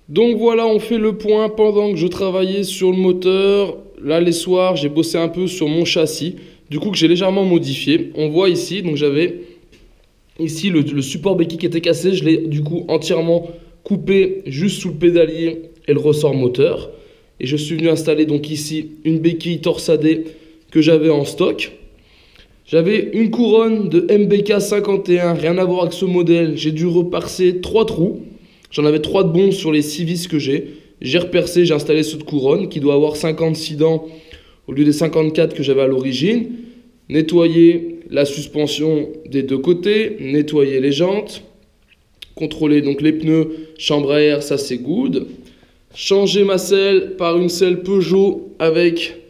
Donc voilà, on fait le point pendant que je travaillais sur le moteur. Là, les soirs, j'ai bossé un peu sur mon châssis, du coup que j'ai légèrement modifié. On voit ici, donc j'avais ici le support béquille qui était cassé. Je l'ai du coup entièrement coupé juste sous le pédalier et le ressort moteur. Et je suis venu installer donc ici une béquille torsadée que j'avais en stock. J'avais une couronne de MBK 51, rien à voir avec ce modèle. J'ai dû repercer 3 trous. J'en avais 3 de bons sur les 6 vis que j'ai. J'ai repercé, j'ai installé cette couronne qui doit avoir 56 dents au lieu des 54 que j'avais à l'origine. Nettoyer la suspension des deux côtés, nettoyer les jantes, contrôler donc les pneus, chambre à air, ça c'est good. Changer ma selle par une selle Peugeot avec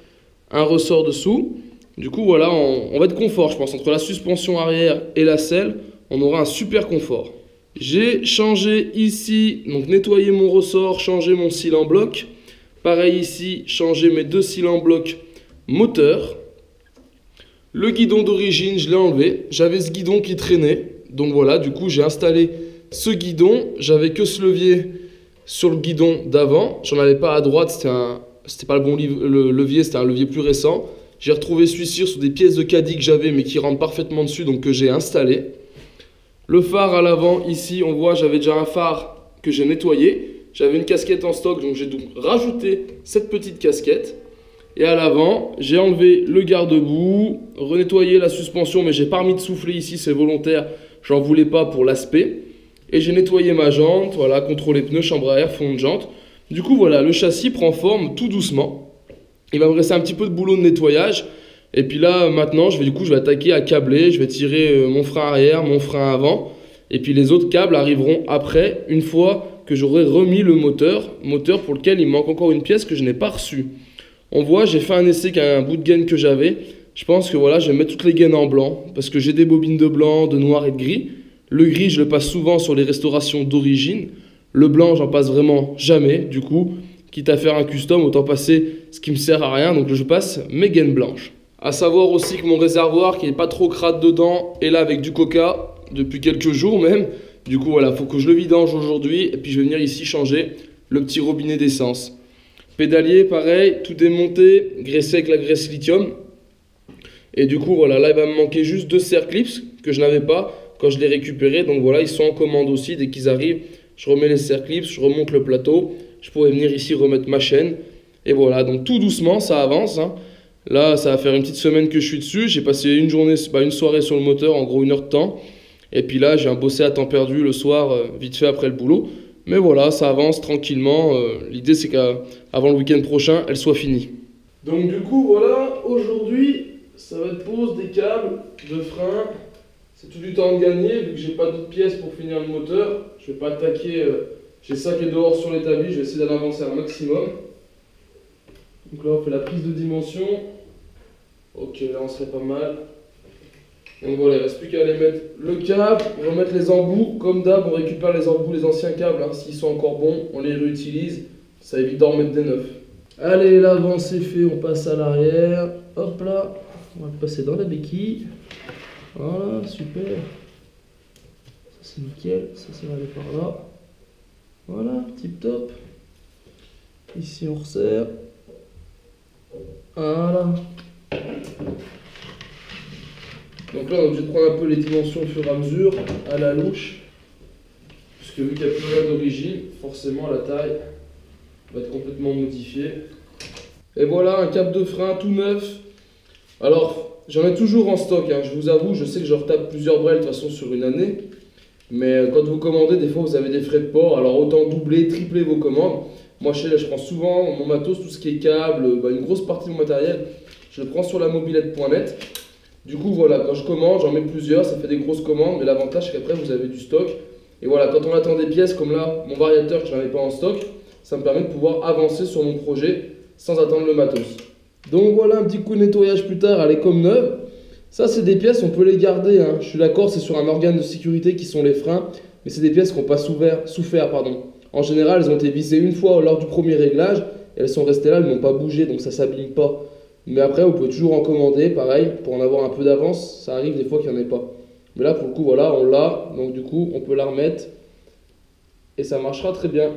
un ressort dessous. Du coup voilà, on va être confort je pense. Entre la suspension arrière et la selle, on aura un super confort. J'ai changé ici, donc nettoyer mon ressort, changer mon cyle en bloc. Pareil ici, changer mes 2 cils en bloc moteur. Le guidon d'origine, je l'ai enlevé. J'avais ce guidon qui traînait. Donc voilà, du coup, j'ai installé ce guidon. J'avais que ce levier sur le guidon d'avant. J'en avais pas à droite, c'était pas le bon levier, c'était un levier plus récent. J'ai retrouvé celui-ci sur des pièces de caddie que j'avais, mais qui rentrent parfaitement dessus, donc que j'ai installé. Le phare à l'avant, ici, on voit, j'avais déjà un phare que j'ai nettoyé. J'avais une casquette en stock, donc j'ai donc rajouté cette petite casquette. Et à l'avant, j'ai enlevé le garde-boue, renettoyé la suspension, mais j'ai pas remis de soufflet ici, c'est volontaire. J'en voulais pas pour l'aspect. Et j'ai nettoyé ma jante, voilà, contrôle les pneus, chambre à air, fond de jante. Du coup, voilà, le châssis prend forme tout doucement. Il va me rester un petit peu de boulot de nettoyage. Et puis là, maintenant, je vais attaquer à câbler. Je vais tirer mon frein arrière, mon frein avant. Et puis les autres câbles arriveront après, une fois que j'aurai remis le moteur pour lequel il me manque encore une pièce que je n'ai pas reçue. On voit, j'ai fait un essai avec un bout de gaine que j'avais. Je pense que voilà, je vais mettre toutes les gaines en blanc parce que j'ai des bobines de blanc, de noir et de gris. Le gris, je le passe souvent sur les restaurations d'origine. Le blanc, j'en passe vraiment jamais. Du coup, quitte à faire un custom, autant passer ce qui me sert à rien. Donc je passe mes gaines blanches. À savoir aussi que mon réservoir, qui n'est pas trop crade dedans, est là avec du coca depuis quelques jours même. Du coup, voilà, il faut que je le vidange aujourd'hui. Et puis je vais venir ici changer le petit robinet d'essence. Pédalier, pareil, tout démonté, graissé avec la graisse lithium. Et du coup, voilà, là, il va me manquer juste 2 serre clips que je n'avais pas quand je les récupérais. Donc voilà, ils sont en commande aussi. Dès qu'ils arrivent, je remets les serre clips, je remonte le plateau. Je pourrais venir ici remettre ma chaîne. Et voilà, donc tout doucement, ça avance, hein. Là, ça va faire une petite semaine que je suis dessus. J'ai passé une soirée sur le moteur, en gros 1 heure de temps. Et puis là, j'ai un bossé à temps perdu le soir, vite fait après le boulot. Mais voilà, ça avance tranquillement. L'idée, c'est qu'avant le week-end prochain, elle soit finie. Donc du coup, voilà, aujourd'hui, ça va être pose des câbles de frein. C'est tout du temps de gagner, vu que j'ai pas d'autres pièces pour finir le moteur. Je vais pas attaquer, j'ai ça qui est dehors sur l'établi, je vais essayer d'en avancer un maximum. Donc là, on fait la prise de dimension. Ok, là, on serait pas mal. Donc voilà, il ne reste plus qu'à aller mettre le câble, remettre les embouts. Comme d'hab, on récupère les embouts, les anciens câbles, hein. S'ils sont encore bons, on les réutilise. Ça évite d'en remettre des neufs. Allez, l'avant c'est fait, on passe à l'arrière. Hop là, on va le passer dans la béquille. Voilà, super. Ça c'est nickel, ça va aller par là. Voilà, tip top. Ici on resserre. Voilà. Donc là, on est obligé de prendre un peu les dimensions au fur et à mesure, à la louche. Puisque vu qu'il n'y a plus rien d'origine, forcément la taille va être complètement modifiée. Et voilà, un câble de frein tout neuf. Alors, j'en ai toujours en stock, hein. Je vous avoue, je sais que je retape plusieurs brels de toute façon sur une année. Mais quand vous commandez, des fois vous avez des frais de port. Alors autant doubler, tripler vos commandes. Moi, je prends souvent mon matos, tout ce qui est câble, une grosse partie de mon matériel, je le prends sur la mobilette.net. Du coup, voilà, quand je commande, j'en mets plusieurs, ça fait des grosses commandes, mais l'avantage, c'est qu'après, vous avez du stock. Et voilà, quand on attend des pièces, comme là, mon variateur que je n'avais pas en stock, ça me permet de pouvoir avancer sur mon projet sans attendre le matos. Donc voilà, un petit coup de nettoyage plus tard, elle est comme neuve. Ça, c'est des pièces, on peut les garder, hein. Je suis d'accord, c'est sur un organe de sécurité qui sont les freins, mais c'est des pièces qui n'ont pas souffert. En général, elles ont été visées une fois lors du premier réglage, et elles sont restées là, elles n'ont pas bougé, donc ça ne s'abîme pas. Mais après, vous pouvez toujours en commander, pareil, pour en avoir un peu d'avance. Ça arrive des fois qu'il n'y en ait pas. Mais là, pour le coup, voilà, on l'a. Donc du coup, on peut la remettre. Et ça marchera très bien.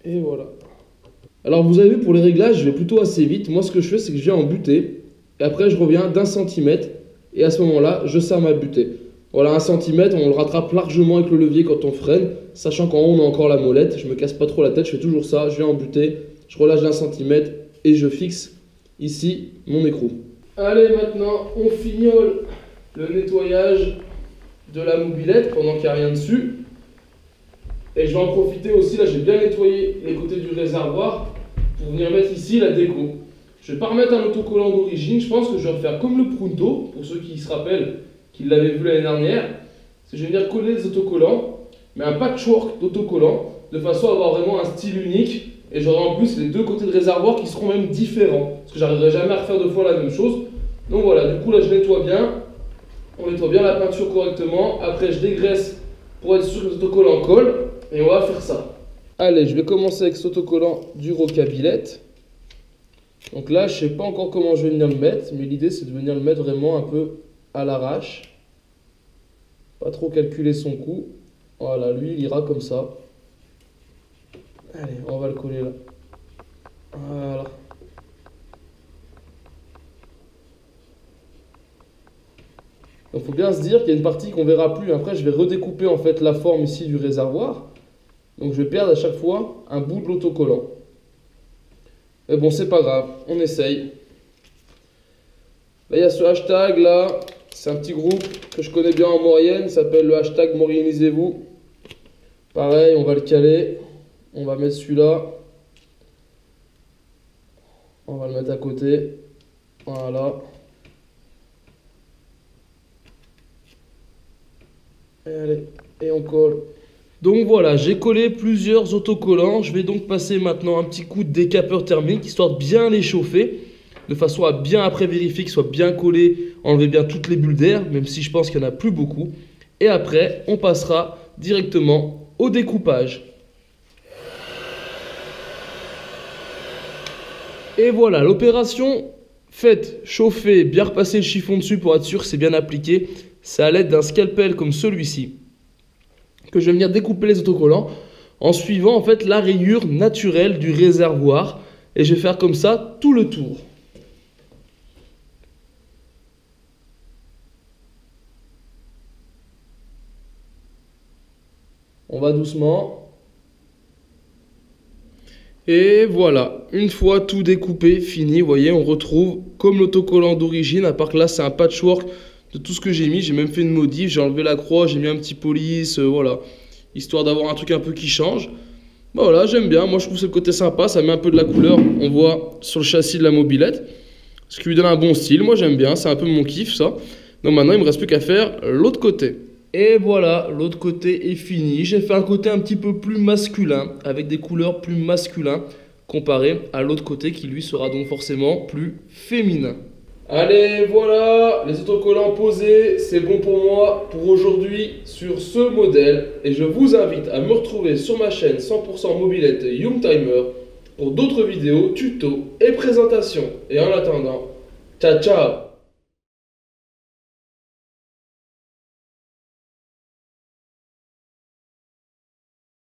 Et voilà. Alors vous avez vu, pour les réglages, je vais plutôt assez vite. Moi, ce que je fais, c'est que je viens en butée. Et après, je reviens d'1 centimètre. Et à ce moment-là, je serre ma butée. Voilà, 1 centimètre, on le rattrape largement avec le levier quand on freine. Sachant qu'en haut, on a encore la molette. Je me casse pas trop la tête, je fais toujours ça. Je viens en butée, je relâche d'1 centimètre. Et je fixe ici mon écrou. Allez, maintenant, on fignole le nettoyage de la mobilette pendant qu'il n'y a rien dessus. Et je vais en profiter aussi, là j'ai bien nettoyé les côtés du réservoir pour venir mettre ici la déco. Je ne vais pas remettre un autocollant d'origine, je pense que je vais refaire comme le Pronto, pour ceux qui se rappellent, qui l'avaient vu l'année dernière. C'est que je vais venir coller les autocollants, mais un patchwork d'autocollants, de façon à avoir vraiment un style unique. Et j'aurai en plus les deux côtés de réservoir qui seront même différents, parce que j'arriverai jamais à refaire deux fois la même chose. Donc voilà, du coup là je nettoie bien, on nettoie bien la peinture correctement, après je dégraisse pour être sûr que les autocollants collent. Et on va faire ça. Allez, je vais commencer avec cet autocollant du Rockabillet. Donc là, je ne sais pas encore comment je vais venir le mettre, mais l'idée c'est de venir le mettre vraiment un peu à l'arrache. Pas trop calculer son coût. Voilà, lui il ira comme ça. Allez, on va le coller là. Voilà. Donc il faut bien se dire qu'il y a une partie qu'on verra plus. Après, je vais redécouper en fait la forme ici du réservoir. Donc je vais perdre à chaque fois un bout de l'autocollant. Mais bon, c'est pas grave, on essaye. Là, il y a ce hashtag là. C'est un petit groupe que je connais bien en Maurienne. Il s'appelle le hashtag Maurienisez-vous. Pareil, on va le caler. On va mettre celui-là. On va le mettre à côté. Voilà. Et allez, et on colle. Donc voilà, j'ai collé plusieurs autocollants. Je vais donc passer maintenant un petit coup de décapeur thermique, histoire de bien les chauffer, de façon à bien après vérifier qu'ils soient bien collés, enlever bien toutes les bulles d'air, même si je pense qu'il n'y en a plus beaucoup. Et après, on passera directement au découpage. Et voilà, l'opération faite, chauffer, bien repasser le chiffon dessus pour être sûr que c'est bien appliqué. C'est à l'aide d'un scalpel comme celui-ci que je vais venir découper les autocollants en suivant en fait la rayure naturelle du réservoir. Et je vais faire comme ça tout le tour. On va doucement. Et voilà, une fois tout découpé, fini, vous voyez, on retrouve comme l'autocollant d'origine, à part que là c'est un patchwork de tout ce que j'ai mis. J'ai même fait une modif, j'ai enlevé la croix, j'ai mis un petit police, voilà, histoire d'avoir un truc un peu qui change. Bah voilà, j'aime bien, moi je trouve ce côté sympa, ça met un peu de la couleur, on voit sur le châssis de la mobilette, ce qui lui donne un bon style. Moi j'aime bien, c'est un peu mon kiff ça. Donc maintenant il me reste plus qu'à faire l'autre côté. Et voilà, l'autre côté est fini. J'ai fait un côté un petit peu plus masculin, avec des couleurs plus masculines, comparé à l'autre côté qui lui sera donc forcément plus féminin. Allez, voilà, les autocollants posés, c'est bon pour moi pour aujourd'hui sur ce modèle. Et je vous invite à me retrouver sur ma chaîne 100% mobilette Youngtimer pour d'autres vidéos, tutos et présentations. Et en attendant, ciao ciao!